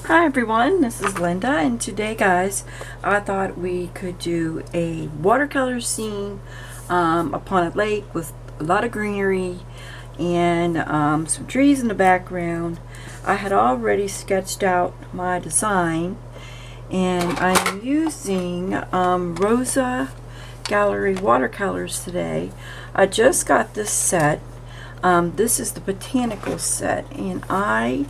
Hi everyone, this is Linda, and today guys I thought we could do a watercolor scene upon a lake with a lot of greenery and some trees in the background. I had already sketched out my design, and I'm using Rosa Gallery watercolors today. I just got this set. This is the botanical set, and I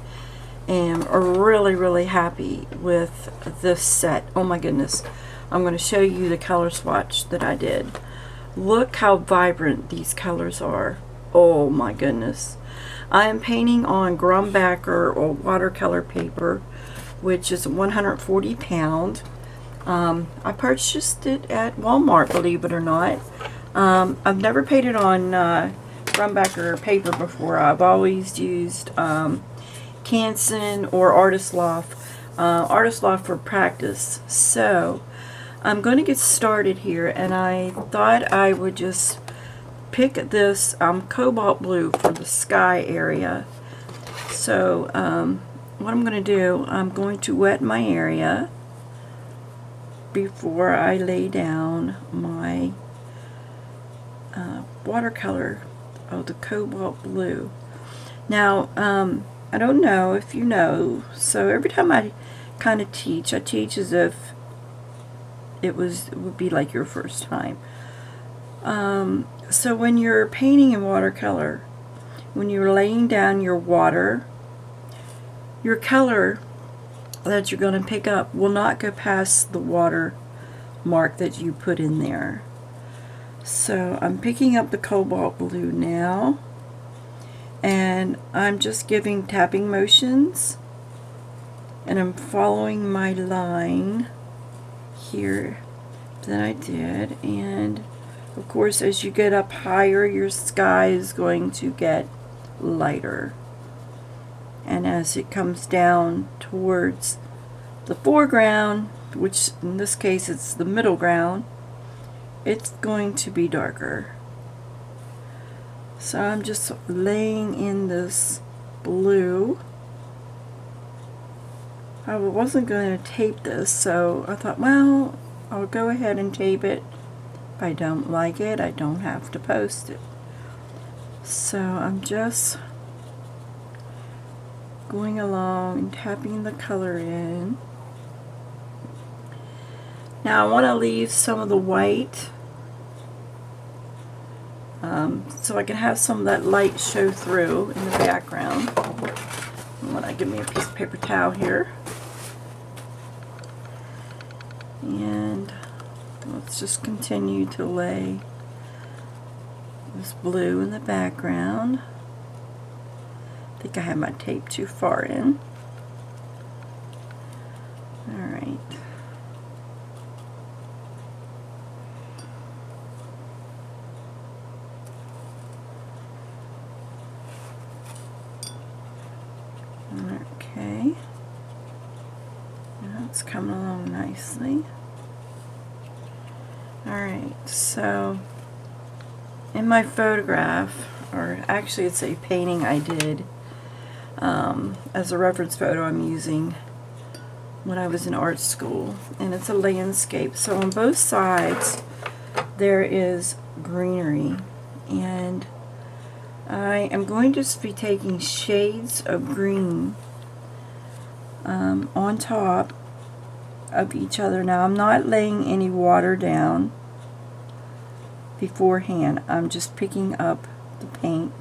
am really happy with this set. Oh my goodness, I'm going to show you the color swatch that I did. Look how vibrant these colors are. Oh my goodness. I am painting on Grumbacher or watercolor paper, which is 140 pound. I purchased it at Walmart, believe it or not. I've never painted on Grumbacher paper before. I've always used Canson or Artist Loft for practice. So I'm going to get started here, and I thought I would just pick this cobalt blue for the sky area. So what I'm going to do, I'm going to wet my area before I lay down my watercolor of the cobalt blue. Now I don't know if you know, so every time I kind of teach, I teach as if it would be like your first time. So when you're painting in watercolor, when you're laying down your water, your color that you're going to pick up will not go past the water mark that you put in there. So I'm picking up the cobalt blue now, and I'm just giving tapping motions, and I'm following my line here that I did. And of course, as you get up higher, your sky is going to get lighter, and as it comes down towards the foreground, which in this case it's the middle ground, it's going to be darker. So I'm just laying in this blue. I wasn't going to tape this, so I thought, well, I'll go ahead and tape it. If I don't like it, I don't have to post it. So I'm just going along and tapping the color in. Now I want to leave some of the white so I can have some of that light show through in the background. Give me a piece of paper towel here, and let's just continue to lay this blue in the background. I think I have my tape too far in. Alright. Okay. Now it's coming along nicely. Alright, so in my photograph, or actually it's a painting I did as a reference photo I'm using when I was in art school, and it's a landscape. So on both sides there is greenery, and I am going to just be taking shades of green on top of each other. Now I'm not laying any water down beforehand. I'm just picking up the paint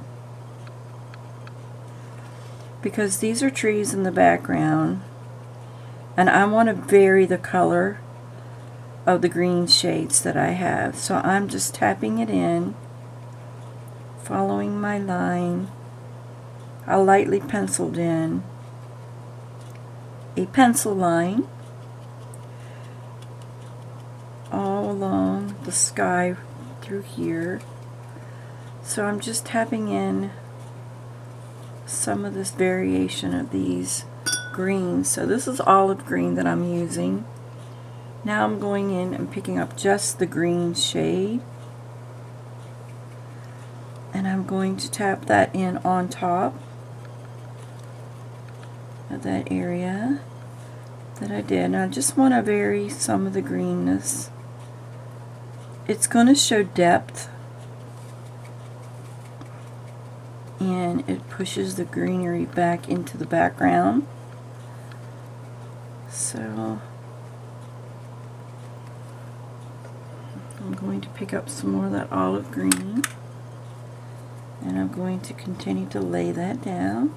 because these are trees in the background, and I want to vary the color of the green shades that I have. So I'm just tapping it in, following my line. I lightly penciled in a pencil line all along the sky through here. So I'm just tapping in some of this variation of these greens. So this is olive green that I'm using. Now I'm going in and picking up just the green shade, and I'm going to tap that in on top of that area. that I did. And I just want to vary some of the greenness. It's going to show depth, and it pushes the greenery back into the background. So I'm going to pick up some more of that olive green, and I'm going to continue to lay that down.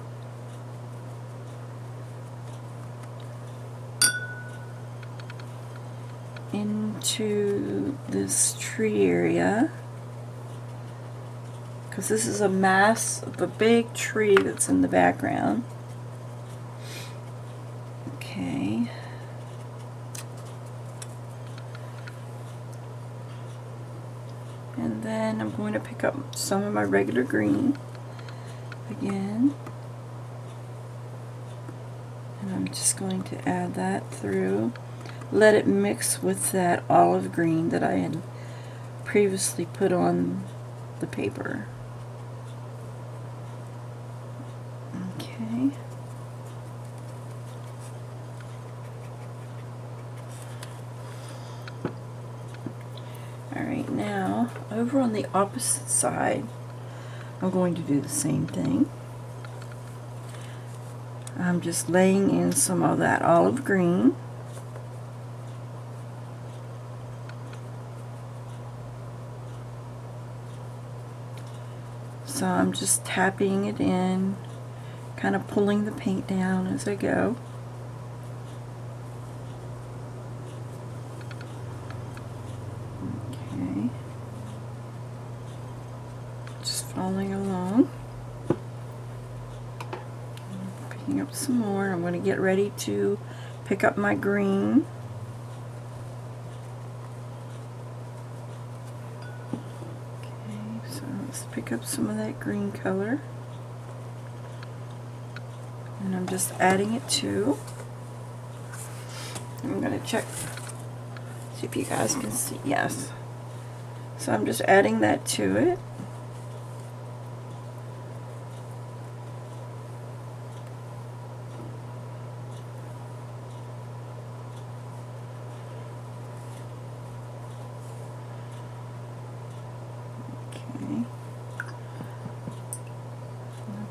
Into this tree area, because this is a mass of a big tree that's in the background. Okay. And then I'm going to pick up some of my regular green again. And I'm just going to add that through. Let it mix with that olive green that I had previously put on the paper. Okay. Alright, now over on the opposite side, I'm going to do the same thing. I'm just laying in some of that olive green. So I'm just tapping it in, kind of pulling the paint down as I go. Okay. Just following along. Picking up some more. I'm going to get ready to pick up my green. Pick up some of that green color, and I'm just adding it to. I'm going to check, see if you guys can see. Yes. So I'm just adding that to it.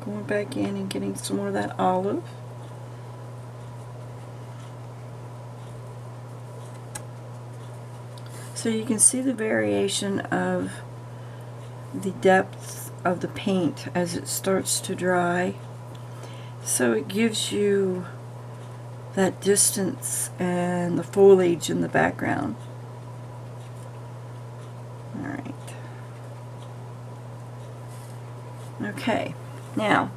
Going back in and getting some more of that olive. So you can see the variation of the depth of the paint as it starts to dry. So it gives you that distance and the foliage in the background. Alright. Okay. Now,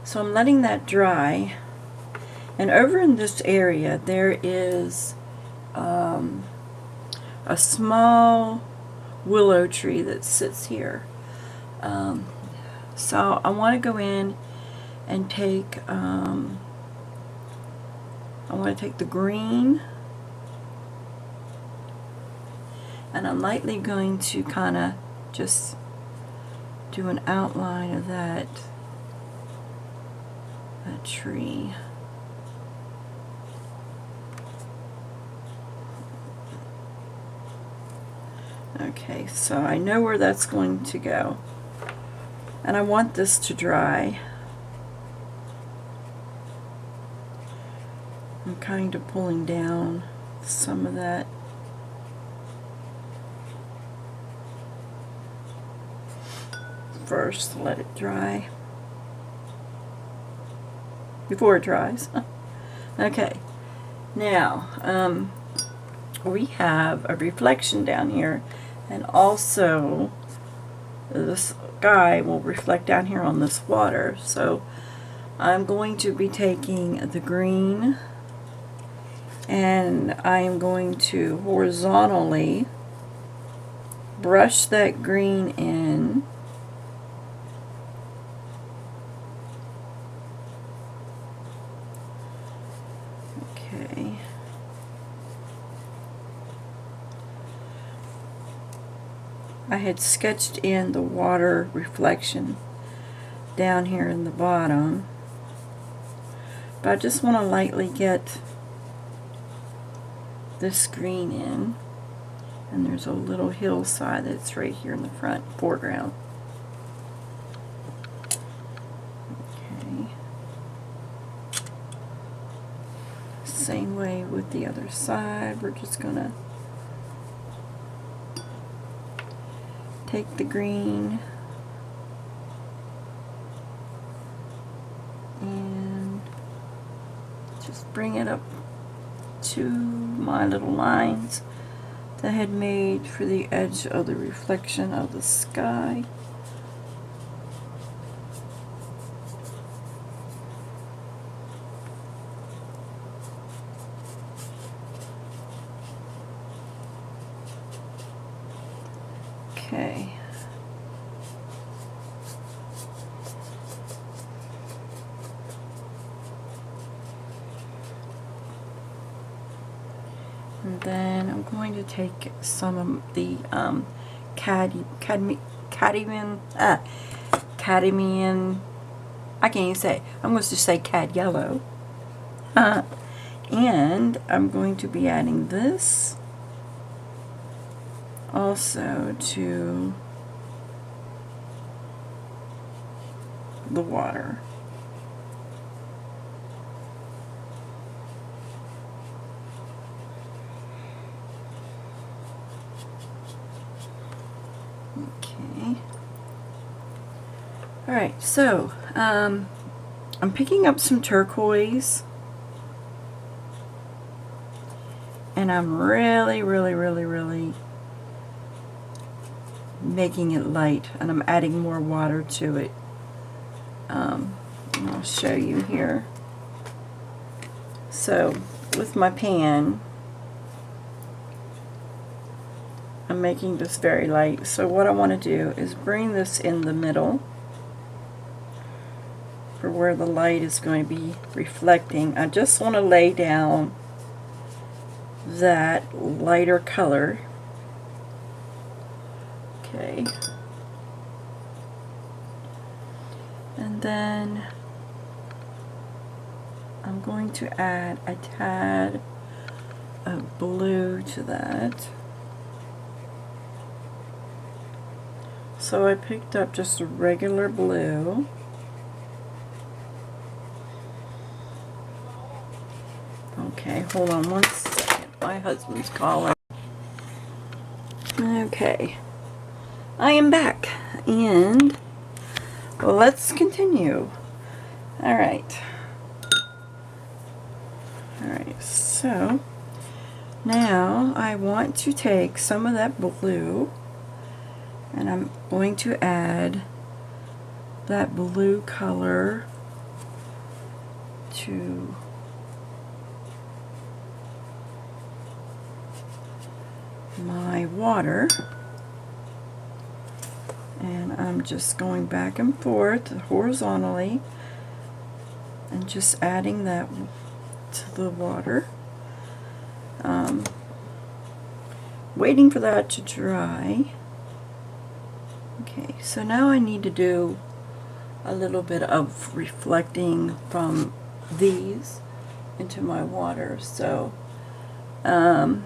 so I'm letting that dry, and over in this area there is a small willow tree that sits here. So I want to go in and take I want to take the green, and I'm lightly going to kind of just do an outline of that tree. Okay, so I know where that's going to go, and I want this to dry. I'm kind of pulling down some of that. First, let it dry before it dries. Okay, now we have a reflection down here, and also the sky will reflect down here on this water. So I'm going to be taking the green, and I am going to horizontally brush that green in. Okay. I had sketched in the water reflection down here in the bottom, but I just want to lightly get this green in. And there's a little hillside that's right here in the front foreground. Okay. Same way with the other side. We're just gonna take the green and just bring it up to my little lines that I had made for the edge of the reflection of the sky. Okay. And then I'm going to take some of the cadmium, I can't even say. I'm going to just say cad yellow. And I'm going to be adding this also to the water. Okay. Alright, so I'm picking up some turquoise, and I'm really making it light, and I'm adding more water to it. I'll show you here. So with my pan, I'm making this very light. So what I want to do is bring this in the middle for where the light is going to be reflecting. I just want to lay down that lighter color. Okay. And then I'm going to add a tad of blue to that. So I picked up just a regular blue. Okay, hold on one second. My husband's calling. Okay, I am back, and let's continue. Alright, so now I want to take some of that blue, and I'm going to add that blue color to my water, and I'm just going back and forth horizontally and just adding that to the water, waiting for that to dry. Okay, so now I need to do a little bit of reflecting from these into my water. So alright.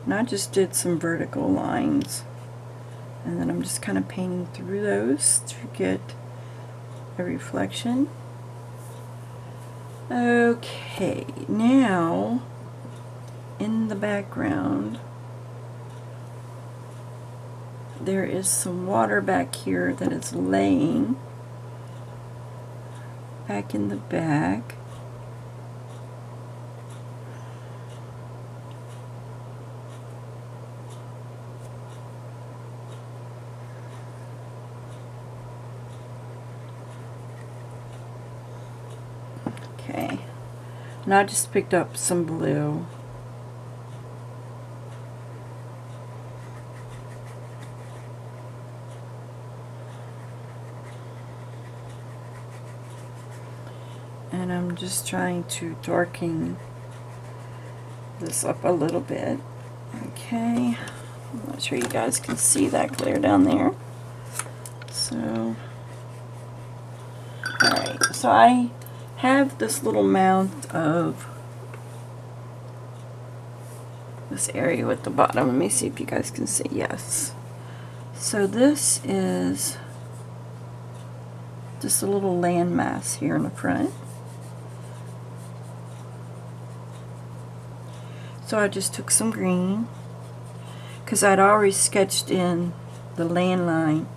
And I just did some vertical lines, and then I'm just kind of painting through those to get a reflection. Okay, now in the background there is some water back here that is laying back in the back. Okay, now I just picked up some blue. And I'm just trying to darken this up a little bit. Okay, I'm not sure you guys can see that clear down there. So, alright, so I have this little amount of this area at the bottom. Let me see if you guys can see. Yes. So this is just a little landmass here in the front. So I just took some green, because I'd already sketched in the land line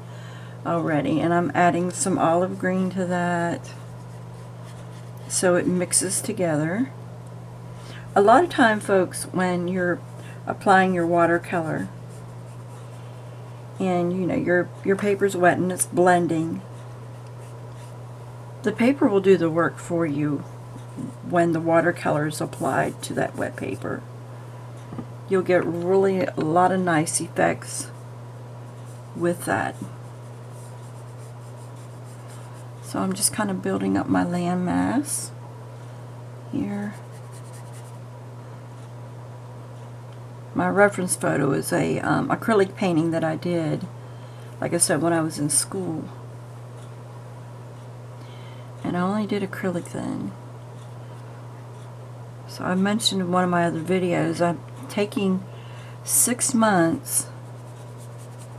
already, and I'm adding some olive green to that so it mixes together. A lot of time, folks, when you're applying your watercolor and you know your paper's wet and it's blending, the paper will do the work for you when the watercolor is applied to that wet paper. You'll get really a lot of nice effects with that. So I'm just kind of building up my land mass here. My reference photo is a acrylic painting that I did, like I said, when I was in school. And I only did acrylic then. So I mentioned in one of my other videos, I'm taking 6 months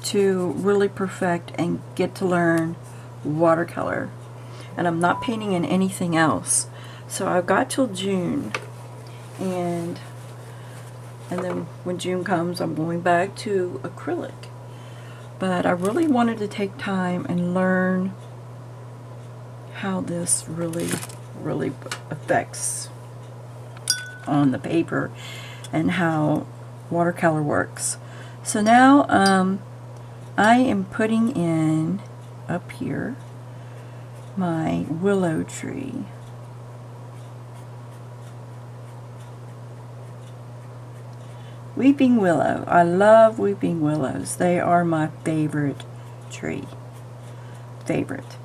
to really perfect and get to learn watercolor. And I'm not painting in anything else. So I've got till June, and then when June comes, I'm going back to acrylic. But I really wanted to take time and learn how this really affects on the paper and how watercolor works. So now I am putting in up here my willow tree. Weeping willow. I love weeping willows. They are my favorite tree. Favorite.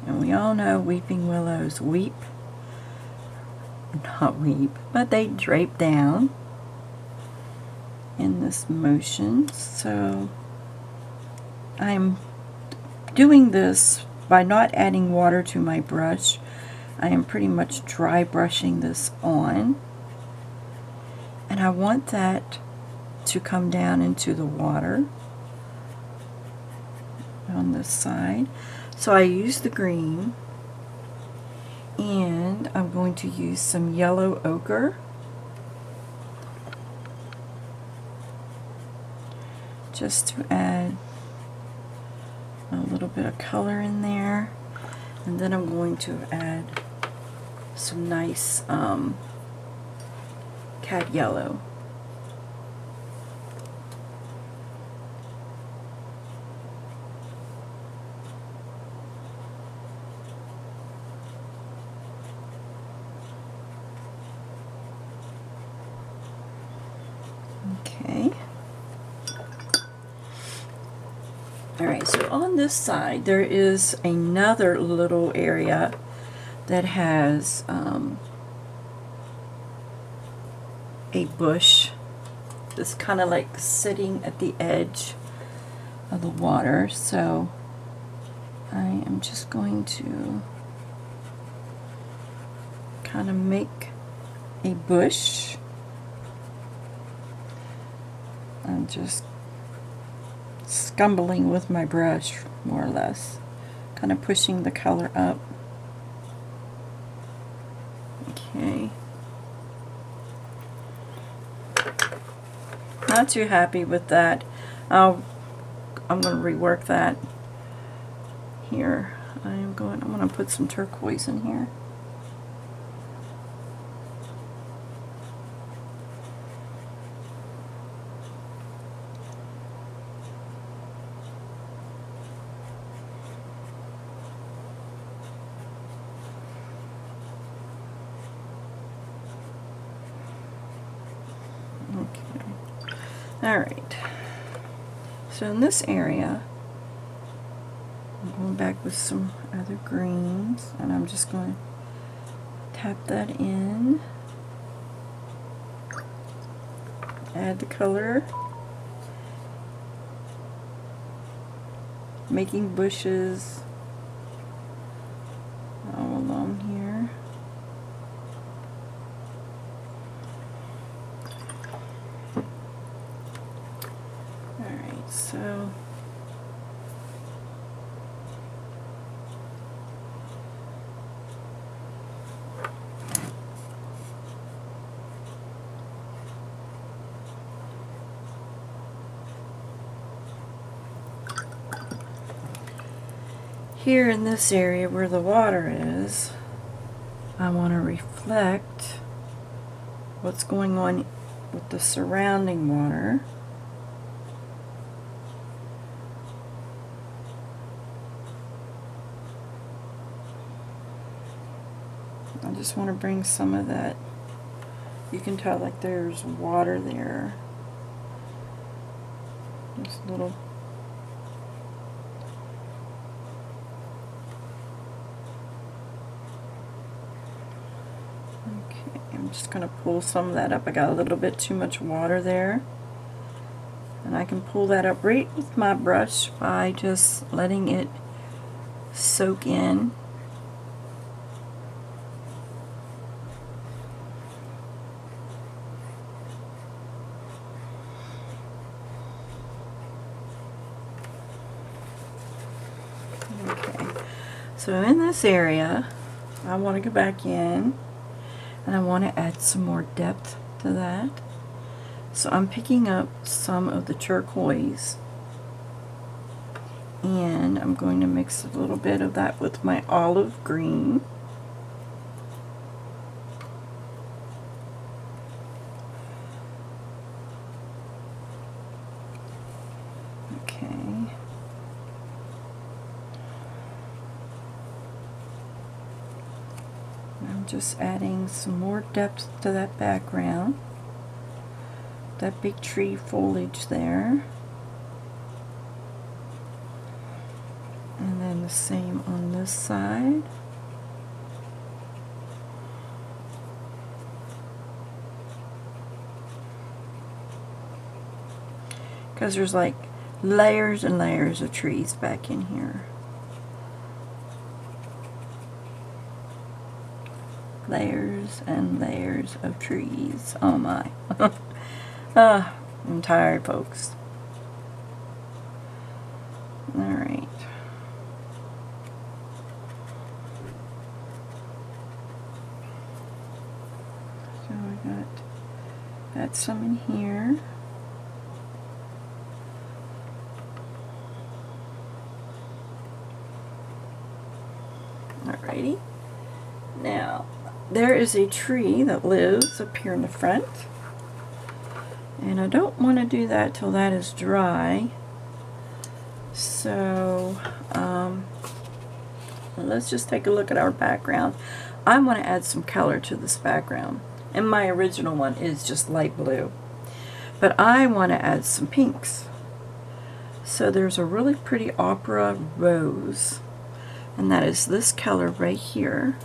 And we all know weeping willows weep. Not weep, but they drape down in this motion. So I'm doing this by not adding water to my brush. I am pretty much dry brushing this on. And I want that to come down into the water on this side. So I use the green, and I'm going to use some yellow ochre. Just to add a little bit of color in there. And then I'm going to add some nice cat yellow. Okay. Alright, so on this side there is another little area that has a bush that's kind of like sitting at the edge of the water. So I am just going to kind of make a bush. I'm just scumbling with my brush, more or less, kind of pushing the color up. Okay. Not too happy with that. I'm going to rework that here. I'm going to put some turquoise in here. Alright, so in this area, I'm going back with some other greens, and I'm just going to tap that in. add the color, making bushes all along here. Alright, so here in this area where the water is, I want to reflect what's going on with the surrounding water. I just want to bring some of that. You can tell like there's water there. Just a little. Okay, I'm just going to pull some of that up. I got a little bit too much water there. And I can pull that up right with my brush by just letting it soak in. Okay, so in this area, I want to go back in and I want to add some more depth to that. So I'm picking up some of the turquoise and I'm going to mix a little bit of that with my olive green. Okay. I'm just adding some more depth to that background. That big tree foliage there. And then the same on this side. Because there's like layers and layers of trees back in here. Layers and layers of trees. Oh my. I'm tired, folks. Alright. So I got that some in here. Alrighty. Now, there is a tree that lives up here in the front. And I don't want to do that till that is dry. So, let's just take a look at our background. I want to add some color to this background. And my original one is just light blue. But I want to add some pinks. So there's a really pretty opera rose. And that is this color right here.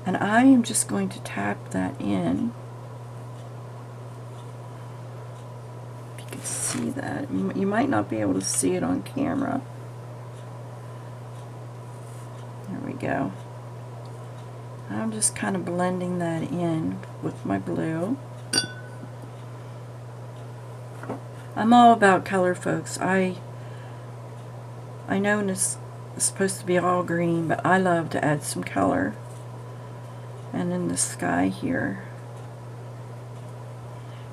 And I am just going to tap that in. See that. You might not be able to see it on camera. There we go. I'm just kind of blending that in with my blue. I'm all about color, folks. I know this is supposed to be all green, but I love to add some color. And in the sky here.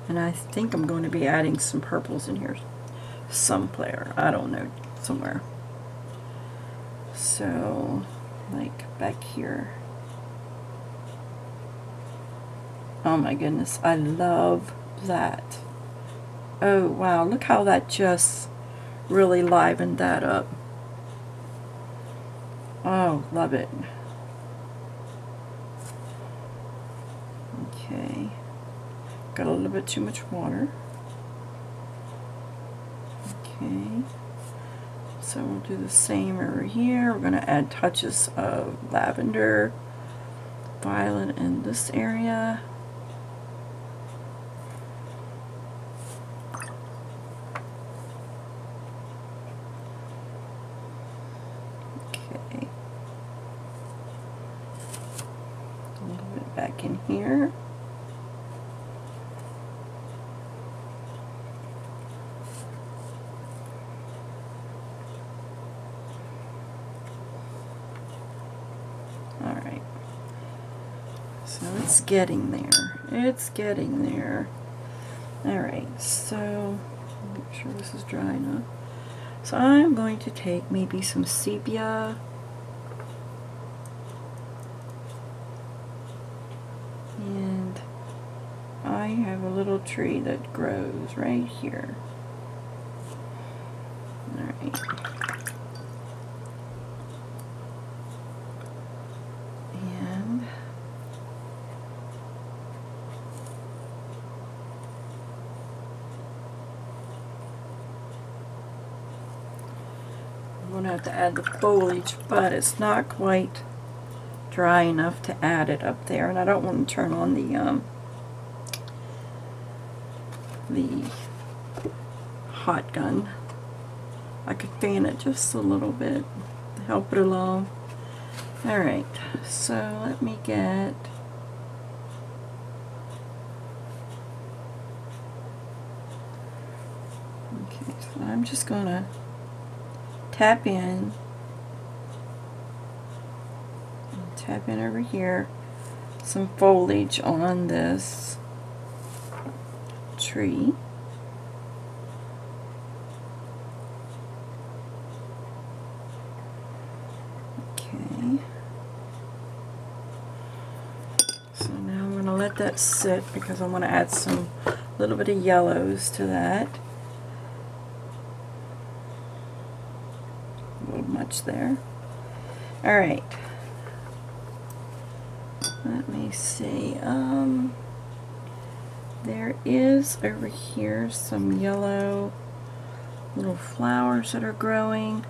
And I think I'm going to be adding some purples in here somewhere. I don't know, somewhere. So, like back here. Oh my goodness, I love that. Oh wow, look how that just really livened that up. Oh, love it. Okay. Got a little bit too much water. Okay. So we'll do the same over here. We're going to add touches of lavender, violet in this area. back in here. Alright. So it's getting there. It's getting there. Alright, so make sure this is dry enough. So I'm going to take maybe some sepia. And I have a little tree that grows right here. Alright. And I'm going to have to add the foliage, but it's not quite dry enough to add it up there, and I don't want to turn on the hot gun. I could fan it just a little bit to help it along. Alright, so let me get okay, so I'm just gonna tap in over here some foliage on this tree. Okay. So now I'm going to let that sit because I want to add some little bit of yellows to that. A little much there. Alright. Let me see. There is over here some yellow little flowers that are growing.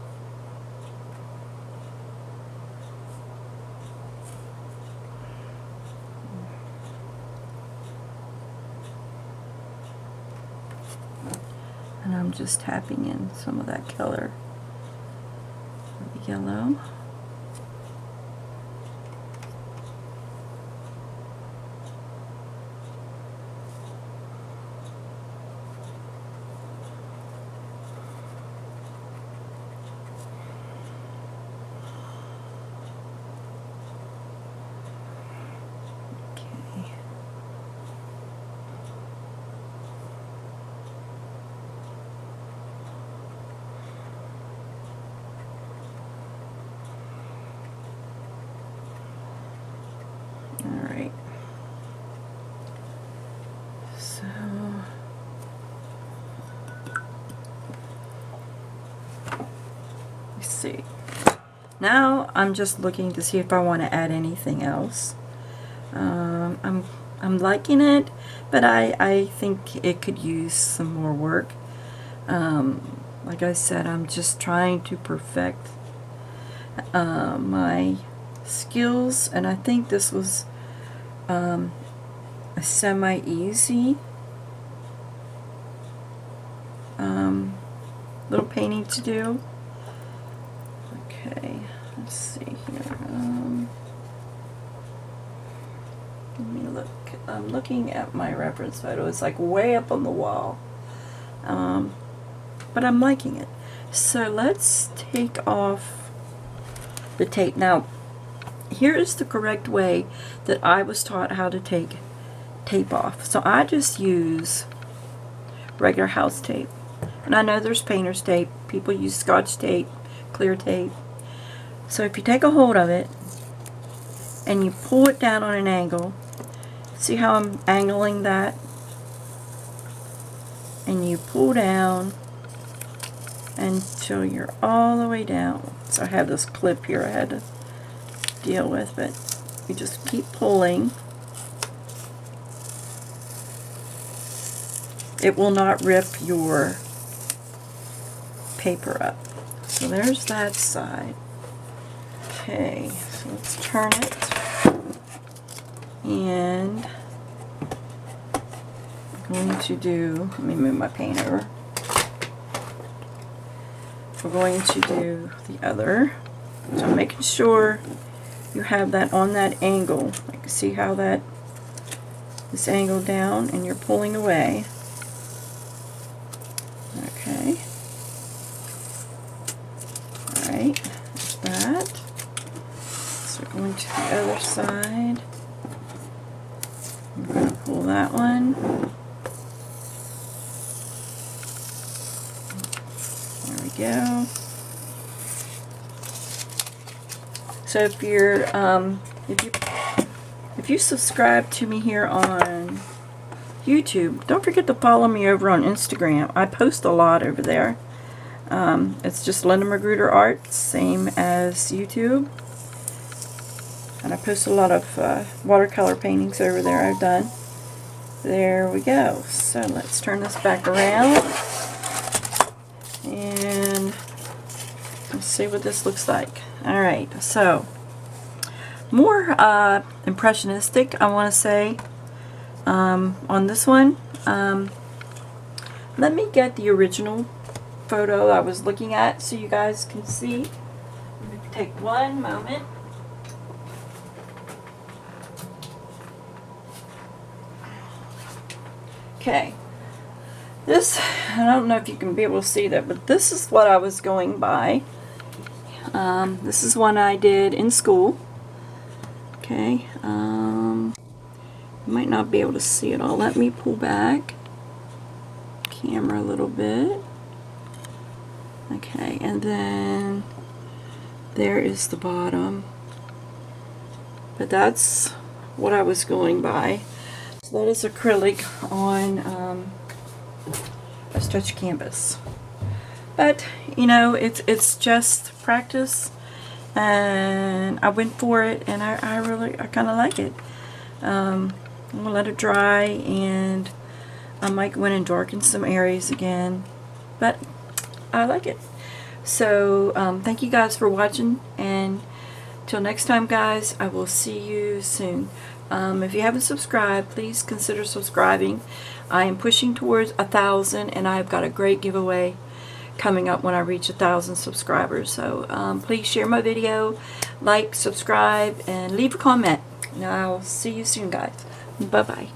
And I'm just tapping in some of that color, the yellow. Alright, so let's see. Now I'm just looking to see if I want to add anything else. I'm liking it, but I think it could use some more work. Like I said, I'm just trying to perfect my skills, and I think this was a semi-easy little painting to do. Okay, let's see here. Let me look. I'm looking at my reference photo. It's like way up on the wall, but I'm liking it. So let's take off the tape. Now, here is the correct way that I was taught how to take tape off. So I just use regular house tape. And I know there's painter's tape. People use Scotch tape, clear tape. So if you take a hold of it and you pull it down on an angle, see how I'm angling that? And you pull down until you're all the way down. So I have this clip here I had to deal with, but you just keep pulling. It will not rip your paper up. So there's that side. Okay, so let's turn it, and I'm going to do, let me move my paint over. We're going to do the other. So I'm making sure you have that on that angle. Like, see how that is angled down, and you're pulling away. Okay. Alright, there's that. So going to the other side. I'm going to pull that one. There we go. So if you subscribe to me here on YouTube, don't forget to follow me over on Instagram. I post a lot over there. It's just Linda Magruder Art, same as YouTube. And I post a lot of watercolor paintings over there I've done. There we go. So let's turn this back around. And let's see what this looks like. Alright, so more impressionistic, I want to say, on this one. Let me get the original photo I was looking at so you guys can see. Let me take one moment. Okay, this, I don't know if you can be able to see that, but this is what I was going by. This is one I did in school. Okay, you might not be able to see it all. Let me pull back camera a little bit. Okay, and then there is the bottom. But that's what I was going by. So that is acrylic on a stretch canvas. But you know, it's just practice, and I went for it, and I kind of like it. I'm gonna let it dry, and I might go in and darken some areas again, but I like it. So thank you guys for watching, and till next time, guys, I will see you soon. If you haven't subscribed, please consider subscribing. I am pushing towards 1,000, and I've got a great giveaway coming up when I reach 1,000 subscribers. So please share my video, like, subscribe, and leave a comment. And I'll see you soon, guys. Bye-bye.